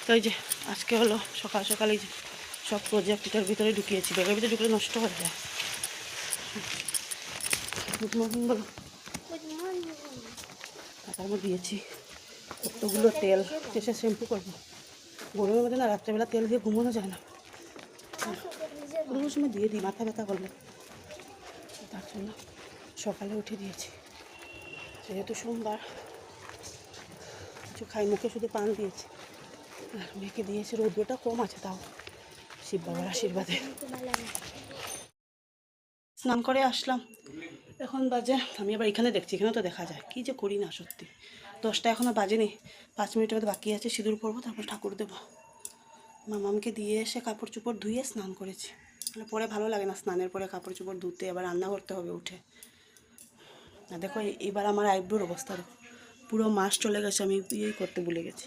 তো এই যে আজকে হলো সকাল সকালে সব প্রজেক্ট এটার ভিতরে ঢুকিয়েছি, ব্যাগের ভিতরে ঢুকলে নষ্ট হয়ে যায়। গুড মর্নিং বলো। তার মধ্যে দিয়েছি কতগুলো তেল, শেষে শ্যাম্পু করবো। গরমের মধ্যে না রাত্রেবেলা তেল দিয়ে ঘুমানো যায় না, কোনো সময় দিয়ে দিই মাথা ব্যথা করলে, তার জন্য সকালে উঠে দিয়েছি। যেহেতু সোমবার কিছু খাই, মুখে শুধু পান দিয়েছি আর মেয়েকে দিয়েছি। রৌদ্রটা কম আছে তাও শিব বাবার আশীর্বাদে। স্নান করে আসলাম, এখন বাজে, আমি আবার এখানে দেখছি, এখানে তো দেখা যায় কী যে করি না সত্যি। 10টা এখনও বাজেনি, 5 মিনিটের মধ্যে বাকি আছে, সিঁদুর পরবো, তারপর ঠাকুর দেবো। মামামকে দিয়ে এসে কাপড় চোপড় ধুয়ে স্নান করেছি, পরে ভালো লাগে না স্নানের পরে কাপড় চোপড় ধুতে, আবার রান্না করতে হবে উঠে। আর দেখো এবার আমার আইব্রোর অবস্থা দেখো, পুরো মাস চলে গেছে, আমি ইয়েই করতে ভুলে গেছি।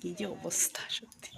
কী যে অবস্থা সত্যি।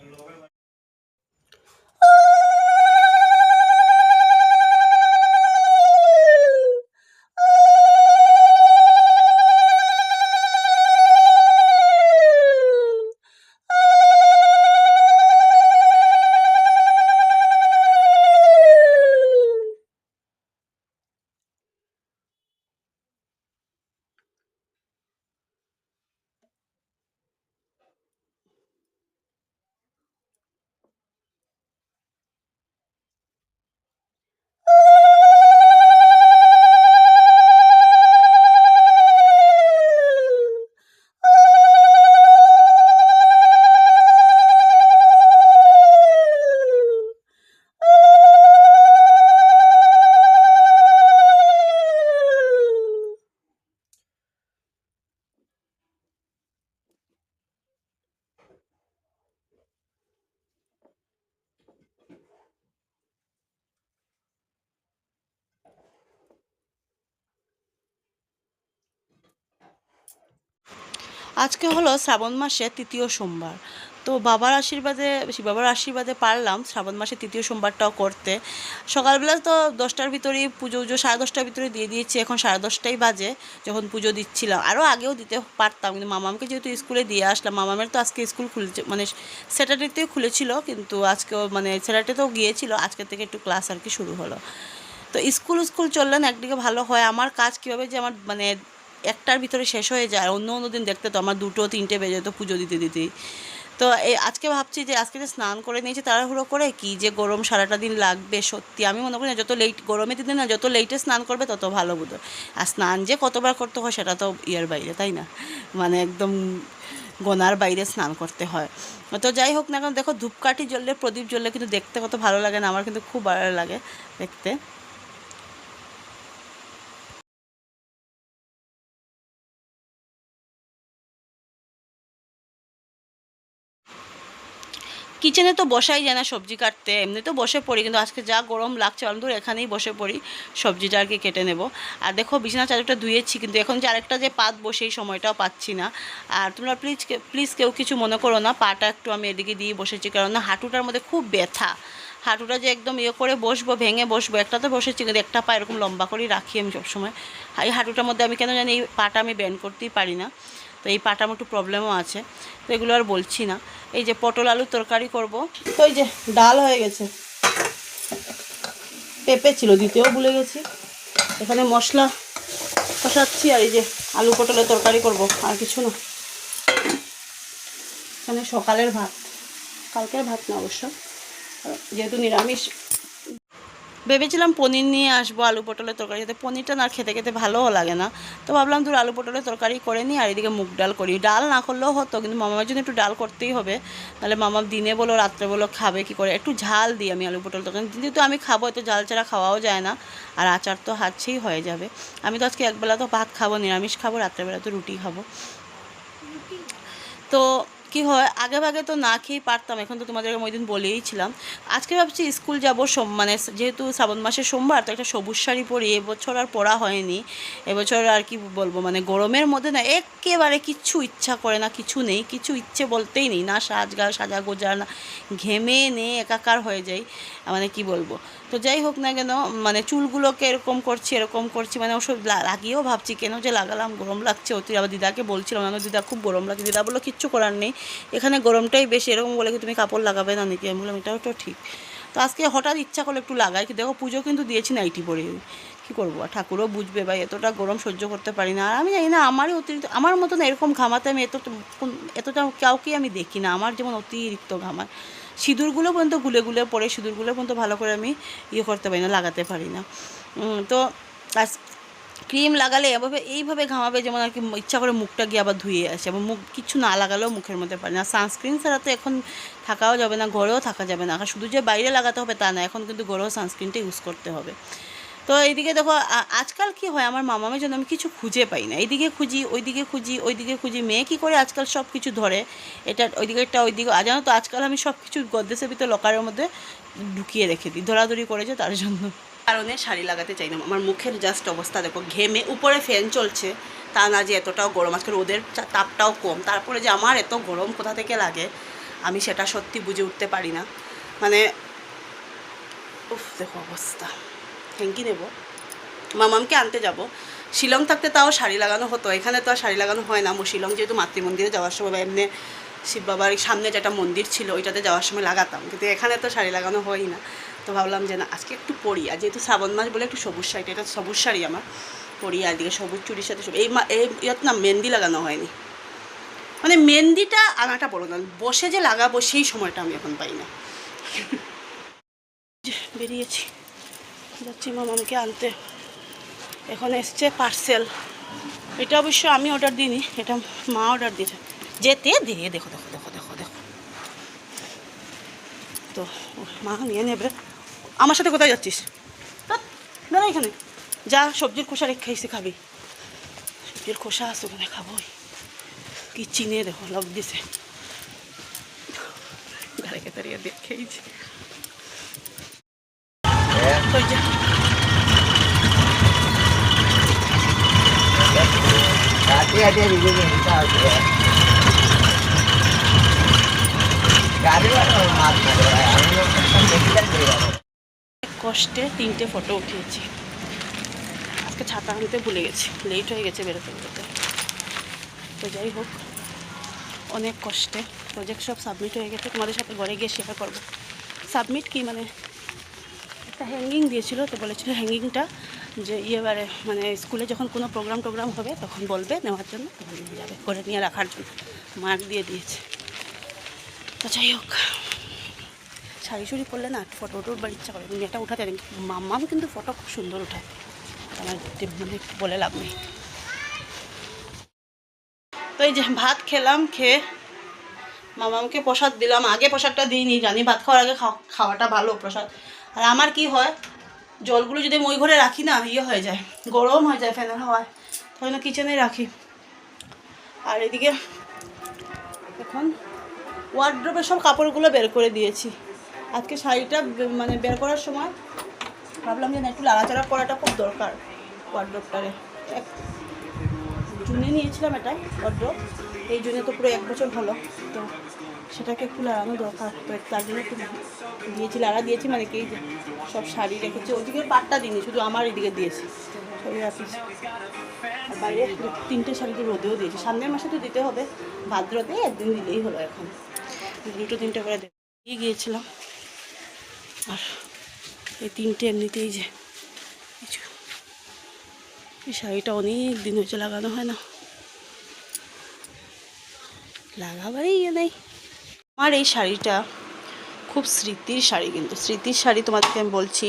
আজকে হলো শ্রাবণ মাসের 3য় সোমবার। তো বাবার আশীর্বাদে পারলাম শ্রাবণ মাসের 3য় সোমবারটাও করতে। সকালবেলা তো 10টার ভিতরেই পুজো 10:30টার ভিতরে দিয়ে দিয়েছি, এখন 10:30টাই বাজে যখন পুজো দিচ্ছিলাম। আরও আগেও দিতে পারতাম, কিন্তু মামামকে যেহেতু স্কুলে দিয়ে আসলাম, মামামের তো আজকে স্কুল খুলেছে, মানে স্যাটারডেতেও খুলেছিল, কিন্তু আজকেও মানে স্যাটারডেতেও গিয়েছিল, আজকে থেকে একটু ক্লাস আর কি শুরু হলো। তো স্কুল চললে না একদিকে ভালো হয়, আমার কাজ কীভাবে যে আমার মানে 1টার ভিতরে শেষ হয়ে যায়, অন্য দিন দেখতে তো আমার 2-3টে বেজে যেত পুজো দিতেই। তো আজকে ভাবছি যে আজকে যে স্নান করে নিয়েছি তাড়াহুড়ো করে, কি যে গরম সারাটা দিন লাগবে সত্যি। আমি মনে করি না যত লেট গরমের দিনে না যত লেটে স্নান করবে তত ভালো বোধ হয়। আর স্নান যে কতবার করতে হয় সেটা তো ইয়ের বাইরে, তাই না, মানে একদম গোনার বাইরে স্নান করতে হয়। তো যাই হোক না কেন, দেখো ধূপকাঠি জ্বললে প্রদীপ জ্বললে কিন্তু দেখতে কত ভালো লাগে না, আমার কিন্তু খুব ভালো লাগে দেখতে। কিচেনে তো বসাই যায় না সবজি কাটতে, এমনি তো বসে পড়ি, কিন্তু আজকে যা গরম লাগছে আমি তো এখানেই বসে পড়ি, সবজিটা আর কি কেটে নেব। আর দেখো বিছানা চাদরটা ধুয়েছি, কিন্তু এখন যে আরেকটা যে পাতবো সেই সময়টাও পাচ্ছি না। আর তোমরা প্লিজ কেউ কিছু মনে করো না, পাটা একটু আমি এদিকে দিয়ে বসেছি, কারণ না হাঁটুটার মধ্যে খুব ব্যথা। হাঁটুটা যে একদম ইয়ে করে বসবো, ভেঙে বসবো, একটা তো বসেছি, কিন্তু একটা পা এরকম লম্বা করেই রাখি আমি সবসময়। এই হাঁটুটার মধ্যে আমি কেন জানি এই পাটা আমি ব্যান্ড করতেই পারি না, তো এই পাটা আমার একটু প্রবলেমও আছে, তো এগুলো আর বলছি না। এই যে পটল আলুর তরকারি করব, তো এই যে ডাল হয়ে গেছে, পেঁপে ছিল দিতেও ভুলে গেছি। এখানে মশলা কষাচ্ছি, আর এই যে আলু পটলের তরকারি করব, আর কিছু না। এখানে সকালের ভাত, কালকের ভাত না অবশ্য, যেহেতু নিরামিষ। ভেবেছিলাম পনির নিয়ে আসবো আলু পটলের তরকারি, যাতে পনিরটা না খেতে খেতে ভালোও লাগে না, তো ভাবলাম ধর আলু পটলের তরকারি করে নিই, আর এদিকে মুগ ডাল করি। ডাল না করলেও হতো, কিন্তু মামার জন্য একটু ডাল করতেই হবে, তাহলে মামা দিনে বলো রাত্রে বলো খাবে কি করে। একটু ঝাল দিই আমি আলু পটল তরকারি, যেহেতু আমি খাবো, এত ঝাল ছাড়া খাওয়াও যায় না, আর আচার তো হাতছেই হয়ে যাবে। আমি তো আজকে একবেলা তো ভাত খাবো, নিরামিষ খাবো, রাত্রেবেলা তো রুটি খাবো। তো কী হয়, আগে ভাগে তো না খেয়েই পারতাম, এখন তো তোমাদেরকে ওই দিন বলেইছিলাম। আজকে ভাবছি স্কুল যাবো, মানে যেহেতু শ্রাবণ মাসের সোমবার, তো একটা সবুজ শাড়ি পরি, এবছর আর পরা হয়নি। এবছর আর কি বলবো, মানে গরমের মধ্যে না একেবারে কিচ্ছু ইচ্ছা করে না, কিছু নেই, কিছু ইচ্ছে বলতেই নেই, না সাজা গোজা, না ঘেমে একাকার হয়ে যাই, মানে কি বলবো। তো যাই হোক না কেন, মানে চুলগুলোকে এরকম করছি, মানে ওসব লাগিয়েও ভাবছি কেন যে লাগালাম, গরম লাগছে অতি। আবার দিদাকে বলছিলাম, আমার দিদা খুব গরম লাগছে, দিদা বললো কিচ্ছু করার নেই, এখানে গরমটাই বেশি, এরকম বলে কি তুমি কাপড় লাগাবে না নাকি? আমি বললাম এটাও তো ঠিক। তো আজকে হঠাৎ ইচ্ছা করলে একটু লাগাই, কি দেখো পুজো কিন্তু দিয়েছি নাইটি পরে, কী করবো, আর ঠাকুরও বুঝবে ভাই, এতটা গরম সহ্য করতে পারি না। আর আমি জানি না, আমারই অতিরিক্ত, আমার মতন এরকম ঘামাতে আমি এতটা কাউকে আমি দেখি না, আমার যেমন অতিরিক্ত ঘামায়। সিঁদুরগুলো পর্যন্ত গুলে গুলে পরে, সিঁদুরগুলো পর্যন্ত ভালো করে আমি করতে পারি না, লাগাতে পারি না। তো ক্রিম লাগালে এইভাবে ঘামাবে, যেমন আর কি ইচ্ছা করে মুখটা গিয়ে আবার ধুয়ে আসে, এবং মুখ কিছু না লাগালেও মুখের মধ্যে পারে না। সানস্ক্রিন ছাড়া তো এখন থাকাও যাবে না, ঘরেও থাকা যাবে না, শুধু যে বাইরে লাগাতে হবে তা না, এখন কিন্তু ঘরেও সানস্ক্রিনটা ইউজ করতে হবে। তো এইদিকে দেখো, আজকাল কি হয়, আমার মামামের জন্য আমি কিছু খুঁজে পাই না, এইদিকে খুঁজি, ওইদিকে খুঁজি, মেয়ে কী করে আজকাল সব কিছু ধরে, এটা ওইদিকে জানো তো, আজকাল আমি সব কিছু গদ্দেশের ভিতরে লকারের মধ্যে ঢুকিয়ে রেখে দিই, ধরাধরি করেছে তার জন্য। কারণে শাড়ি লাগাতে চাই না। আমার মুখের জাস্ট অবস্থা দেখো, ঘেমে, উপরে ফ্যান চলছে, তা না যে এতটাও গরম, আজকে রোদের তাপটাও কম, তারপরে যে আমার এত গরম কোথা থেকে লাগে আমি সেটা সত্যি বুঝে উঠতে পারি না। মানে উফ, দেখো অবস্থা। হ্যাঙ্কি নেব, মামামকে আনতে যাব। শিলং থাকতে তাও শাড়ি লাগানো হতো, এখানে তো আর শাড়ি লাগানো হয় না। শিলং যেহেতু মাতৃমন্দিরে যাওয়ার সময় বা এমনি শিব বাবার সামনে যেটা মন্দির ছিল ওইটাতে যাওয়ার সময় লাগাতাম, কিন্তু এখানে তো শাড়ি লাগানো হয়ই না। তো ভাবলাম যে না, আজকে একটু পরি, আর যেহেতু শ্রাবণ মাস বলে একটু সবুজ শাড়ি, এটা সবুজ শাড়ি আমার পরি, আর দিকে সবুজ চুড়ির সাথে এই ইয়াত না মেহেন্দি লাগানো হয়নি, মানে মেহেন্দিটা আনাটা বড় না, বসে যে লাগাবো সেই সময়টা আমি এখন পাই না। বেরিয়েছি, যাচ্ছি মামামকে আনতে। এখন এসছে পার্সেল, এটা অবশ্য আমি অর্ডার দিইনি, এটা মা অর্ডার দিয়েছে। যেতে দিয়ে দেখো দেখো দেখো দেখো দেখো, তো মা নিয়ে নেবে। আমার সাথে কোথায় যাচ্ছিস? দাঁড়া এখানে, যা সবজির খোসা রেখে এসে খাবি, সবজির খোসা আছে ওখানে খাবোই। কি চিনে দেখো লব দিছে, গাড়িকে দাঁড়িয়ে দেখেইছি। ওই যে কষ্টে 3টে ফটো উঠিয়েছি। আজকে ছাতা আনতে ভুলে গেছি, লেট হয়ে গেছে বেরোতে বেরোতে। তো যাই হোক, অনেক কষ্টে প্রজেক্ট সব সাবমিট হয়ে গেছে, তোমাদের সাথে ঘরে গিয়ে শেয়ার করবো। সাবমিট কি মানে, একটা হ্যাঙ্গিং দিয়েছিল, তো বলেছিল হ্যাঙ্গিংটা যে এবারে মানে স্কুলে যখন কোনো প্রোগ্রাম হবে তখন বলবে নেওয়ার জন্য, তখন নিয়ে যাবে, করে নিয়ে রাখার জন্য মার্ক দিয়ে দিয়েছে। তো যাই হোক, শাড়ি শুড়ি পরলে না ফটো উঠবার ইচ্ছা করে, মেয়েটা উঠাতে পারি, মাম্মাম কিন্তু ফটো খুব সুন্দর উঠায়, আমার মানে বলে লাভ নেই। তো এই যে ভাত খেলাম, খেয়ে মামামকে প্রসাদ দিলাম। আগে প্রসাদটা দিইনি, জানি ভাত খাওয়ার আগে খাওয়াটা ভালো প্রসাদ। আর আমার কি হয়, জলগুলো যদি মই ঘরে রাখি না হয়ে যায়, গরম হয়ে যায় ফ্যানের হাওয়ায়, তাহলে কিচেনে রাখি। আর এদিকে এখন ওয়ার্ড্রোবের সব কাপড়গুলো বের করে দিয়েছি। আজকে শাড়িটা মানে বের করার সময় ভাবলাম যে না, একটু লাড়াচাড়া করাটা খুব দরকার ওয়ার্ড্রোবটারে। জুনে নিয়েছিলাম এটা ওয়ার্ড্রোব, এই জুনে তো পুরো 1 বছর হলো, তো সেটাকে একটু লাড়ানো দরকার। তো তার জন্য একটু দিয়েছি, লাড়া দিয়েছি, মানে কি যে সব শাড়ি রেখেছি, ওদিকে পাটটা দিইনি, শুধু আমার এদিকে দিয়েছি সবই রাখিস। আর বাইরে 3টে শাড়ি তো রোদেও দিয়েছি, সামনের মাসে তো দিতে হবে, ভাদ্রতে একদিন দিলেই হলো। এখন 2-3টে করে দিয়ে গিয়েছিলাম। আর এই 3টে এমনিতেই যে এই শাড়িটা অনেক দিন হয়েছে লাগানো হয় না, লাগাবারই নেই। আমার এই শাড়িটা খুব স্মৃতির শাড়ি, কিন্তু স্মৃতির শাড়ি তোমাদেরকে আমি বলছি।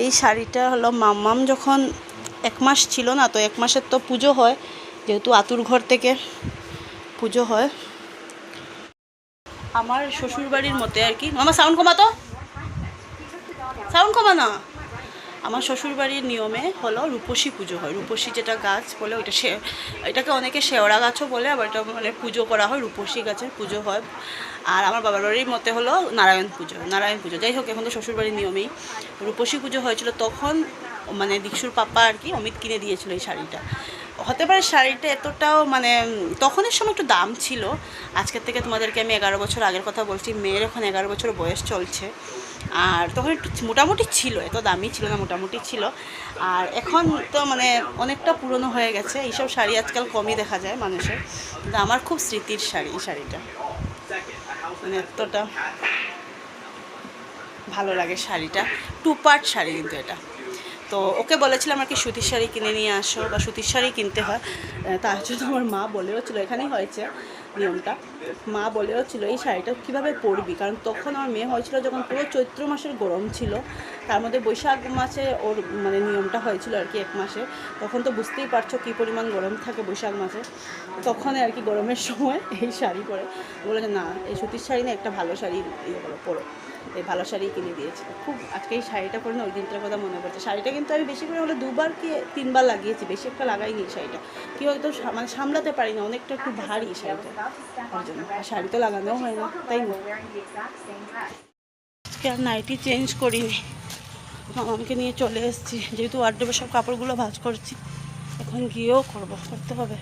এই শাড়িটা হলো মাম্মাম যখন 1 মাস ছিল না, তো 1 মাসের তো পুজো হয়, যেহেতু আতুর ঘর থেকে পুজো হয় আমার শ্বশুরবাড়ির মতে আর কি। মামা সাউন্ড কমা, তো সাউন্ড কমা না। আমার শ্বশুরবাড়ির নিয়মে হলো রূপসী পুজো হয়, রূপসী যেটা গাছ বলে ওইটা, এটাকে অনেকে শেওড়া গাছও বলে, আবার এটা মানে পুজো করা হয়, রূপসী গাছের পুজো হয়। আর আমার বাবার বাড়ির মতে হলো নারায়ণ পুজো। যাই হোক, এখন তো শ্বশুরবাড়ির নিয়মেই রূপসী পুজো হয়েছিল, তখন মানে দীক্ষুর পাপা আর কি অমিত কিনে দিয়েছিল এই শাড়িটা। হতে পারে শাড়িটা এতটাও মানে তখনের সময় একটু দাম ছিল, আজকের থেকে তোমাদেরকে আমি 11 বছর আগের কথা বলছি, মেয়ের এখন 11 বছর বয়স চলছে, আর তখন একটু মোটামুটি ছিল, এত দামি ছিল না, মোটামুটি ছিল। আর এখন তো মানে অনেকটা পুরনো হয়ে গেছে, এইসব শাড়ি আজকাল কমই দেখা যায় মানুষের, কিন্তু আমার খুব স্মৃতির শাড়ি এই শাড়িটা, মানে এতটা ভালো লাগে শাড়িটা। 2 পার্ট শাড়ি কিন্তু এটা। তো ওকে বলেছিলাম আর কি সুতির শাড়ি কিনে নিয়ে আসো, বা সুতির শাড়ি কিনতে হয়। তার জন্য আমার মা বলেও ছিল, এখানেই হয়েছে নিয়মটা, মা বলেও ছিল এই শাড়িটা কীভাবে পরবি, কারণ তখন আমার মেয়ে হয়েছিল যখন পুরো চৈত্র মাসের গরম ছিল, তার মধ্যে বৈশাখ মাসে ওর মানে নিয়মটা হয়েছিল আর কি 1 মাসে। তখন তো বুঝতেই পারছো কী পরিমাণ গরম থাকে বৈশাখ মাসে, তখন আর কি গরমের সময় এই শাড়ি পরে বলেছে না এই সুতির শাড়ি না, একটা ভালো শাড়ি ইয়ে করো পরো, এই ভালো শাড়ি কিনে দিয়েছে। খুব আজকে এই শাড়িটা পরে না ওই দিনটার কথা মনে পড়ছে। শাড়িটা কিন্তু আমি বেশি করে হলে 2বার কি 3বার লাগিয়েছি, বেশি একটা লাগাইনি শাড়িটা, কি হয়তো মানে সামলাতে পারি না, অনেকটা একটু ভারী শাড়িটা, তার জন্য আর শাড়ি তো লাগানোও হয় না, তাই না। আজকে আর নাইটি চেঞ্জ করিনি, মামাকে নিয়ে চলে এসেছি, যেহেতু ওয়ার্ডরোবে সব কাপড়গুলো ভাঁজ করছি, এখন গিয়েও করতে হবে।